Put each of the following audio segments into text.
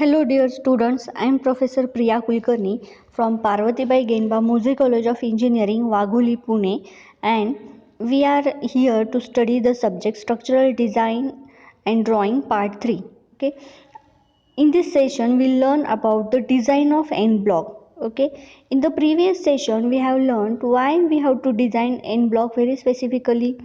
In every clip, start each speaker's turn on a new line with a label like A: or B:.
A: Hello dear students, I am Professor Priya Kulkarni from Parvatibai Genba Mose College of Engineering, Wagholi, Pune, and we are here to study the subject Structural Design and Drawing Part 3. Okay. In this session we learn about the design of end block. Okay. In the previous session we have learned why we have to design end block very specifically,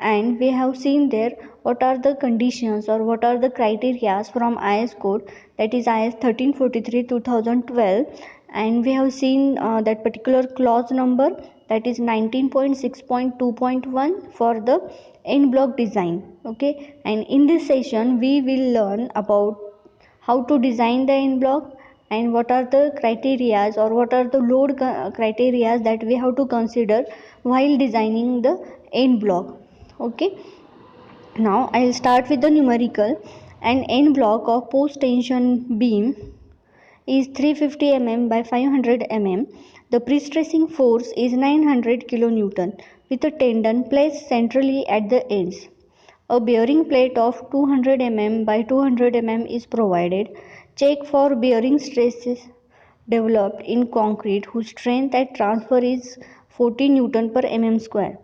A: and we have seen there what are the conditions or what are the criteria from IS code, that is IS 1343 2012, and we have seen that particular clause number, that is 19.6.2.1 for the end block design. Okay, and in this session we will learn about how to design the end block and what are the criterias or what are the load criteria that we have to consider while designing the end block. Okay, now I'll start with the numerical. An end block of post tension beam is 350 mm by 500 mm. The pre-stressing force is 900 kN with a tendon placed centrally at the ends. A bearing plate of 200 mm by 200 mm is provided. Check for bearing stresses developed in concrete whose strength at transfer is 40 Newton per mm square.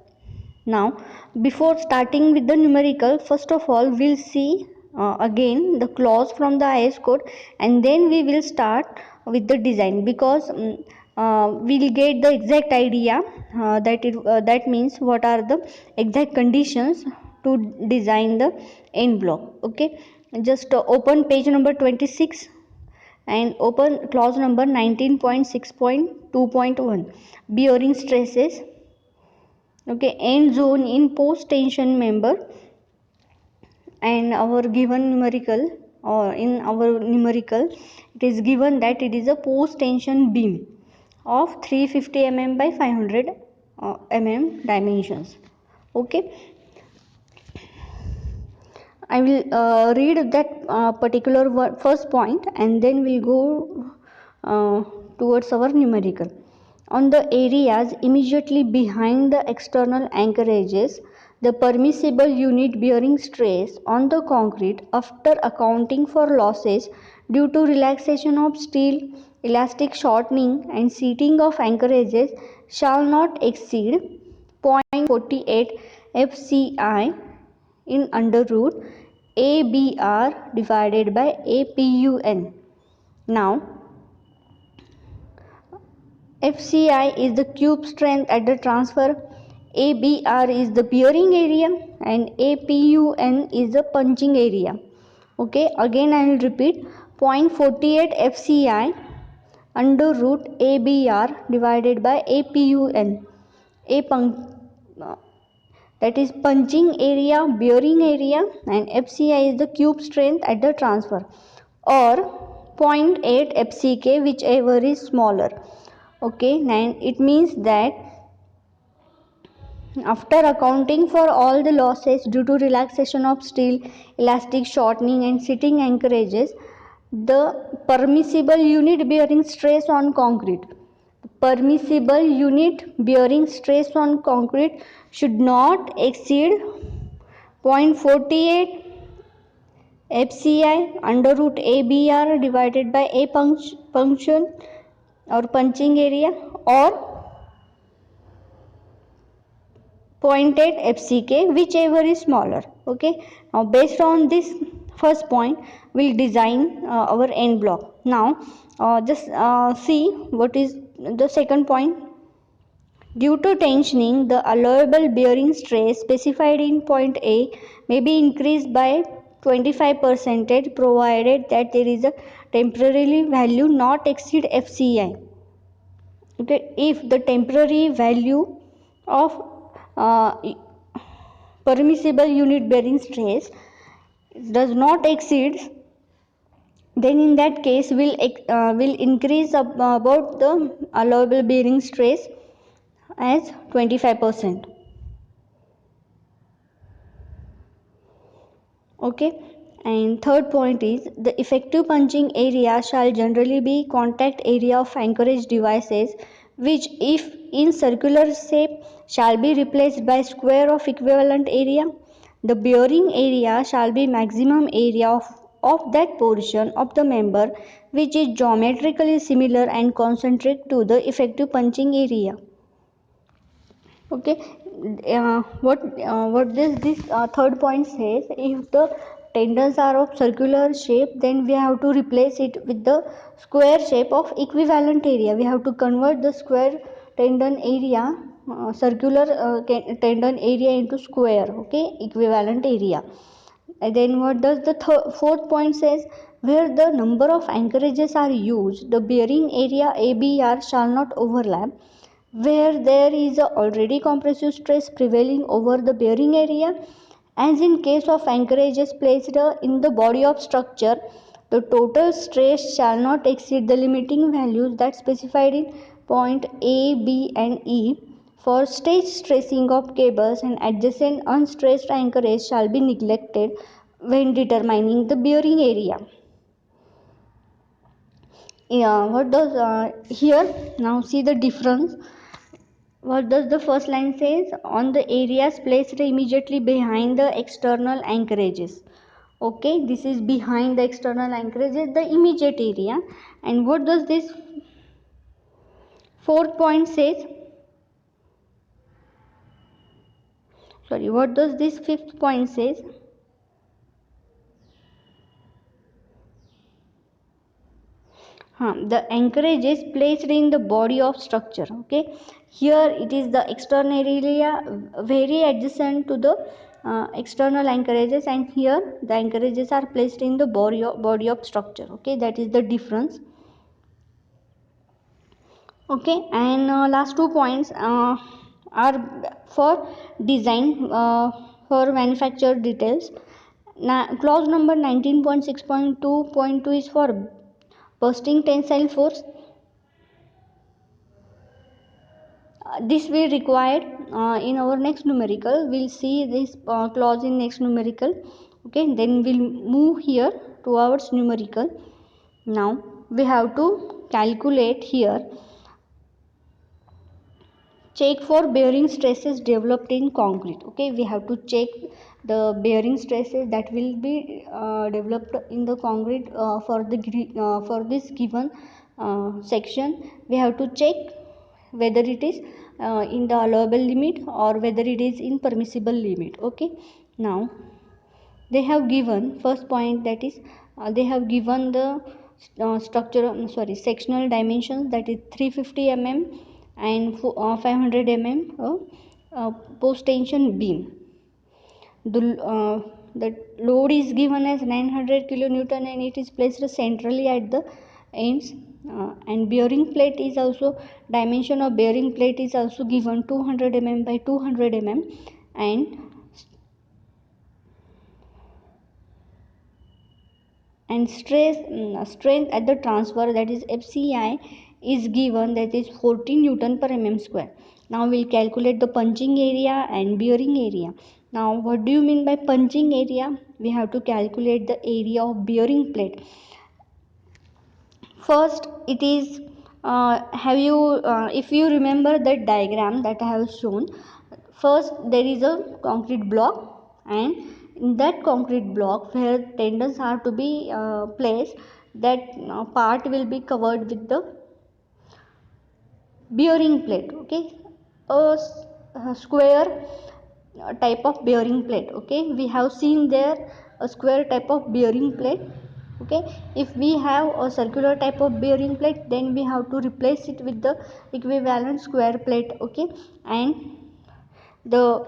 A: Now, before starting with the numerical, first of all we'll see again the clause from the IS code, and then we will start with the design, because we'll get the exact idea that means what are the exact conditions to design the end block. Okay, just open page number 26 and open clause number 19.6.2.1, bearing stresses. Okay, end zone in post tension member, and our given numerical, or in our numerical it is given that it is a post tension beam of 350 mm by 500 mm dimensions. Okay, I will read that particular first point, and then we'll go towards our numerical. On the areas immediately behind the external anchorages, the permissible unit bearing stress on the concrete after accounting for losses due to relaxation of steel, elastic shortening and seating of anchorages shall not exceed 0.48 FCI in under root ABR divided by APUN. Now, FCI is the cube strength at the transfer, ABR is the bearing area, and APUN is the punching area. Okay, again I will repeat, 0.48 FCI under root ABR divided by APUN. That is punching area, bearing area, and FCI is the cube strength at the transfer, or 0.8 FCK, whichever is smaller. Okay, and it means that after accounting for all the losses due to relaxation of steel, elastic shortening and seating anchorages, the permissible unit bearing stress on concrete should not exceed 0.48 FCI under root ABR divided by A function or punching area, or 0.8 FCK, whichever is smaller. Okay, now based on this first point we'll design our end block. Now just see what is the second point. Due to tensioning, the allowable bearing stress specified in point A may be increased by 25% provided that there is a temporary value not exceed FCI. Okay, if the temporary value of permissible unit bearing stress does not exceed, then in that case will increase about the allowable bearing stress as 25%. Okay, and third point is the effective punching area shall generally be contact area of anchorage devices, which if in circular shape shall be replaced by square of equivalent area. The bearing area shall be maximum area of that portion of the member which is geometrically similar and concentric to the effective punching area. Okay, what this third point says, if the tendons are of circular shape, then we have to replace it with the square shape of equivalent area. We have to convert the square tendon area, circular tendon area into square, okay, equivalent area. And then what does the fourth point says, where the number of anchorages are used, the bearing area ABR shall not overlap. Where there is a already compressive stress prevailing over the bearing area, as in case of anchorages placed in the body of structure, the total stress shall not exceed the limiting values that specified in point A, B and E. For stage stressing of cables and adjacent unstressed anchorage shall be neglected when determining the bearing area. Yeah, what does here now see the difference. What does the first line says? On the areas placed immediately behind the external anchorages. Okay, this is behind the external anchorages, the immediate area. And what does this fourth point says? Sorry, what does this fifth point says? The anchorage is placed in the body of structure. Okay, here it is the external area very adjacent to the external anchorages, and here the anchorages are placed in the body of structure. Okay, that is the difference. Okay, and last 2 points are for design for manufacture details. Clause number 19.6.2.2 is for bursting tensile force. This we required in our next numerical. We'll see this clause in next numerical. Okay, then we'll move here towards numerical. Now we have to calculate here, check for bearing stresses developed in concrete. Okay, we have to check the bearing stresses that will be developed in the concrete for this given section. We have to check whether it is in the allowable limit or whether it is in permissible limit. Okay, now they have given first point, that is they have given the sectional dimensions, that is 350 mm and 500 mm post tension beam. The load is given as 900 kilonewton and it is placed centrally at the ends, and bearing plate is also, dimension of bearing plate is also given 200 mm by 200 mm, and strength at the transfer, that is FCI, is given, that is 14 Newton per mm square. Now we'll calculate the punching area and bearing area. Now what do you mean by punching area? We have to calculate the area of bearing plate. First it is if you remember that diagram that I have shown, first there is a concrete block, and in that concrete block where tendons are to be placed, that part will be covered with the bearing plate. Okay, a square type of bearing plate. Okay, we have seen there a square type of bearing plate. Okay, if we have a circular type of bearing plate, then we have to replace it with the equivalent square plate. Okay, and the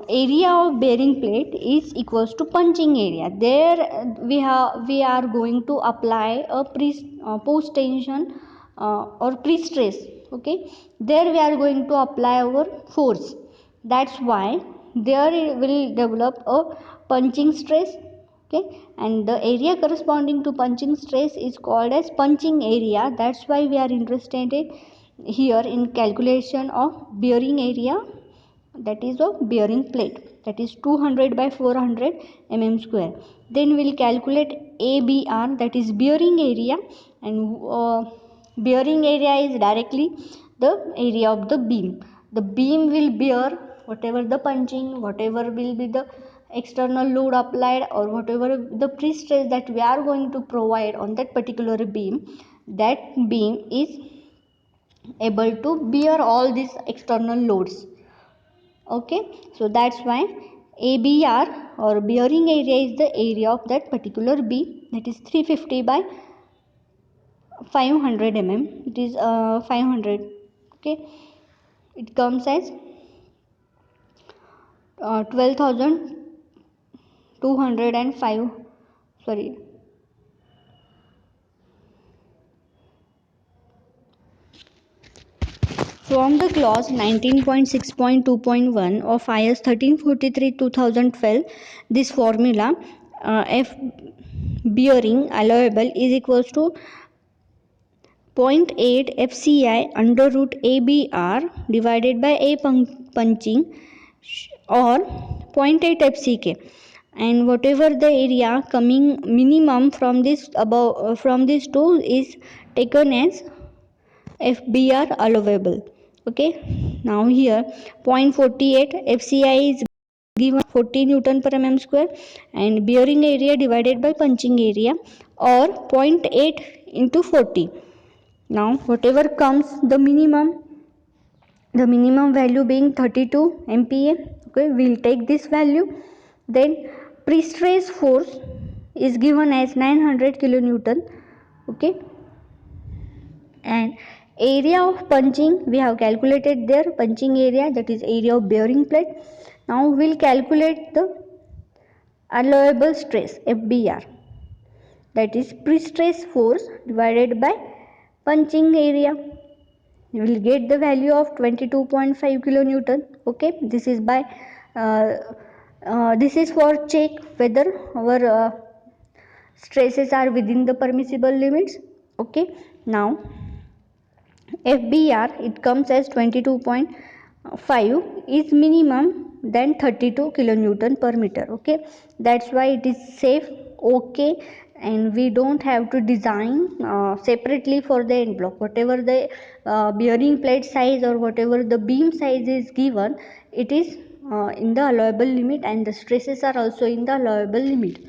A: area of bearing plate is equals to punching area. There we are going to apply a post tension or pre stress. Okay, there we are going to apply our force. That's why there it will develop a punching stress. Okay, and the area corresponding to punching stress is called as punching area. That's why we are interested here in calculation of bearing area, that is of bearing plate, that is 200 by 400 mm square. Then we'll calculate ABR, that is bearing area, and bearing area is directly the area of the beam. The beam will bear whatever the punching, whatever will be the external load applied or whatever the pre-stress that we are going to provide on that particular beam, that beam is able to bear all these external loads. Okay, so that's why ABR or bearing area is the area of that particular beam, that is 350 by 500 mm. It is 500. Okay, it comes as 12,205. Sorry, from the clause 19.6.2.1 of IS 1343/2012, this formula F bearing allowable is equals to 0.8 FCI under root ABR divided by A punching or 0.8 FCK, and whatever the area coming minimum from this above from this two is taken as FBR allowable. Okay, now here 0.48 FCI is given 40 Newton per mm square and bearing area divided by punching area or 0.8 into 40. Now whatever comes the minimum value being 32 MPa, okay, we'll take this value. Then pre-stress force is given as 900 kilonewton. Okay, and area of punching we have calculated there, punching area, that is area of bearing plate. Now we'll calculate the allowable stress FBR, that is pre-stress force divided by punching area. You will get the value of 22.5 kilonewton. Okay, this is by this is for check whether our stresses are within the permissible limits. Okay, now FBR it comes as 22.5 is minimum than 32 kilonewton per meter. Okay, that's why it is safe. Okay, and we don't have to design separately for the end block. Whatever the bearing plate size or whatever the beam size is given, it is in the allowable limit, and the stresses are also in the allowable limit.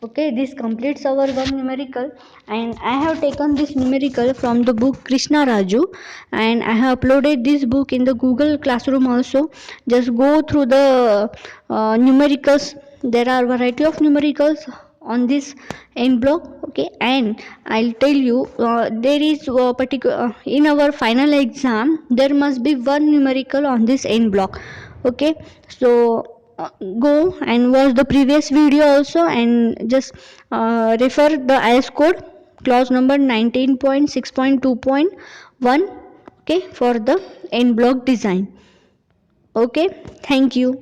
A: Okay, this completes our one numerical, and I have taken this numerical from the book Krishna Raju, and I have uploaded this book in the Google Classroom also. Just go through the numericals. There are variety of numericals on this end block. Okay, and I'll tell you there is particular in our final exam there must be one numerical on this end block. Okay, so go and watch the previous video also, and just refer the IS code clause number 19.6.2.1. okay, for the end block design. Okay, thank you.